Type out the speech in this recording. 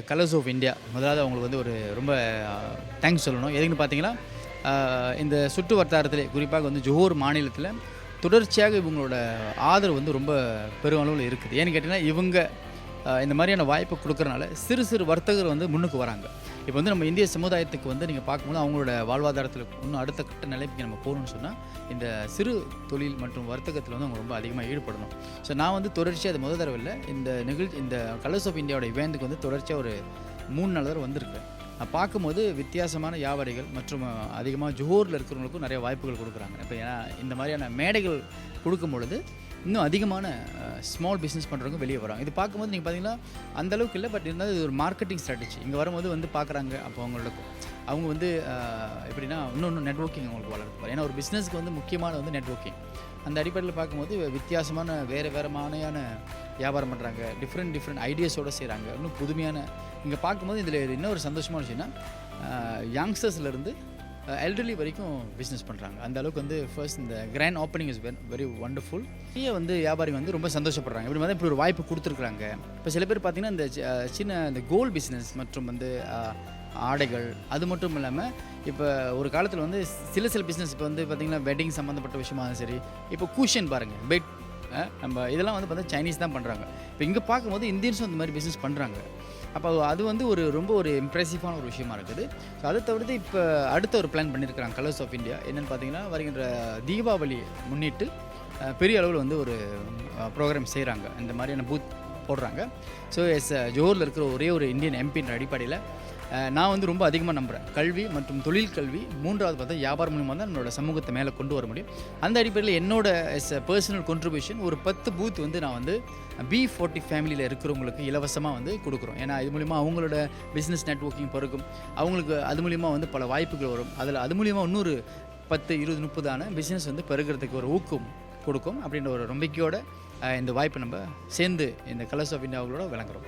Colours of India முதலாவது அவங்களுக்கு வந்து ஒரு ரொம்ப தேங்க்ஸ் சொல்லணும். எதுக்குன்னு பார்த்தீங்கன்னா, இந்த சுற்று வட்டாரத்திலே குறிப்பாக வந்து ஜோஹர் மாநிலத்தில் தொடர்ச்சியாக இவங்களோட ஆதரவு வந்து ரொம்ப பெருமளவில் இருக்குது. ஏன்னு கேட்டிங்கன்னா, இவங்க இந்த மாதிரியான வாய்ப்பு கொடுக்குறனால சிறு சிறு வர்த்தகர் வந்து முன்னுக்கு வராங்க. இப்போ வந்து நம்ம இந்திய சமுதாயத்துக்கு வந்து நீங்கள் பார்க்கும்போது அவங்களோட வாழ்வாதாரத்தில் இன்னும் அடுத்த கட்ட நிலைக்கு நம்ம போகணும்னு சொன்னால் இந்த சிறு தொழில் மற்றும் வர்த்தகத்தில் வந்து அவங்க ரொம்ப அதிகமாக ஈடுபடணும். ஸோ நான் வந்து தொடர்ச்சியாக அது முதல் தடவை இல்லை, இந்த கலர்ஸ் ஆஃப் இந்தியாவோட இவெண்ட்டுக்கு வந்து தொடர்ச்சியாக ஒரு 3 நாள் தடவை வந்திருக்கேன். நான் பார்க்கும்போது வித்தியாசமான வியாபாரிகள் மற்றும் அதிகமாக ஜோஹரில் இருக்கிறவங்களுக்கும் நிறைய வாய்ப்புகள் கொடுக்குறாங்க. இப்போ ஏன்னா இந்த மாதிரியான மேடைகள் கொடுக்கும் பொழுது இன்னும் அதிகமான ஸ்மால் பிஸ்னஸ் பண்ணுறவங்க வெளியே வராங்க. இது பார்க்கும்போது நீங்கள் பார்த்தீங்கன்னா அந்தளவுக்கு இல்லை, பட் இருந்தாலும் இது ஒரு மார்க்கெட்டிங் ஸ்ட்ராட்டஜி. இங்கே வரும்போது வந்து பார்க்குறாங்க. அப்போ அவங்க வந்து எப்படின்னா இன்னொன்று நெட்வொர்க்கிங் அவங்களுக்கு வளர்த்து. ஏன்னா ஒரு பிஸ்னஸ்க்கு வந்து முக்கியமான வந்து நெட்வொர்க்கிங். அந்த அடிப்படையில் பார்க்கும்போது வித்தியாசமான வேறு மானையான வியாபாரம் பண்ணுறாங்க. டிஃப்ரெண்ட் ஐடியாஸோடு செய்கிறாங்க. இன்னும் புதுமையான இங்கே பார்க்கும்போது இதில் என்ன ஒரு சந்தோஷமான விஷயம்னா, யங்ஸ்டர்ஸ்லேருந்து எல்டர்லி வரைக்கும் பிஸ்னஸ் பண்ணுறாங்க. அந்த அளவுக்கு வந்து ஃபர்ஸ்ட் இந்த grand opening is very wonderful. நிறைய வந்து வியாபாரி வந்து ரொம்ப சந்தோஷப்படுறாங்க. இப்படி ஒரு வாய்ப்பு கொடுத்துருக்குறாங்க. இப்போ சில பேர் பார்த்திங்கன்னா இந்த கோல்டு பிஸ்னஸ் மற்றும் வந்து ஆடைகள், அது மட்டும் இல்லாமல் இப்போ ஒரு காலத்தில் வந்து சில பிஸ்னஸ் இப்போ வந்து பார்த்திங்கன்னா வெட்டிங் சம்மந்தப்பட்ட விஷயமாக சரி, இப்போ கூஷன் பாருங்கள், பெட், நம்ம இதெல்லாம் வந்து பார்த்தா சைனீஸ் தான் பண்ணுறாங்க. இப்போ இங்கே பார்க்கும்போது இந்தியன்ஸும் இந்த மாதிரி பிஸ்னஸ் பண்ணுறாங்க. அப்போ அது வந்து ரொம்ப ஒரு இம்ப்ரெசிவான ஒரு விஷயமா இருக்குது. ஸோ அதை தவிர்த்து இப்போ அடுத்த ஒரு பிளான் பண்ணியிருக்கிறாங்க கலர்ஸ் ஆஃப் இந்தியா. என்னென்னு பார்த்தீங்கன்னா, வருகின்ற தீபாவளி முன்னிட்டு பெரிய அளவில் வந்து ஒரு ப்ரோக்ராம் செய்கிறாங்க. இந்த மாதிரியான பூத் போடுறாங்க. ஸோ ஜோஹரில் இருக்கிற ஒரே ஒரு இந்தியன் எம்பின்ற அடிப்படையில் நான் வந்து ரொம்ப அதிகமாக நம்புகிறேன். கல்வி மற்றும் தொழில் கல்வி, மூன்றாவது பார்த்தா வியாபாரம் மூலமாக தான் என்னோடய சமூகத்தை மேலே கொண்டு வர முடியும். அந்த அடிப்படையில் என்னோட பர்சனல் கான்ட்ரிபியூஷன் ஒரு 10 பூத் வந்து நான் வந்து B40 ஃபேமிலியில் இருக்கிறவங்களுக்கு இலவசமாக வந்து கொடுக்குறோம். ஏன்னா இது மூலிமா அவங்களோட பிஸ்னஸ் நெட்வொர்க்கிங் பிறக்கும். அவங்களுக்கு அது மூலிமா வந்து பல வாய்ப்புகள் வரும். அது மூலிமா இன்னொரு 10, 20, 30 பிஸ்னஸ் வந்து பெருகிறதுக்கு ஒரு ஊக்கம் கொடுக்கும் அப்படின்ற ஒரு நம்பிக்கையோட இந்த வாய்ப்பை நம்ம சேர்ந்து இந்த கலர்ஸ் ஆஃப் இந்தியாவோட விளங்குறோம்.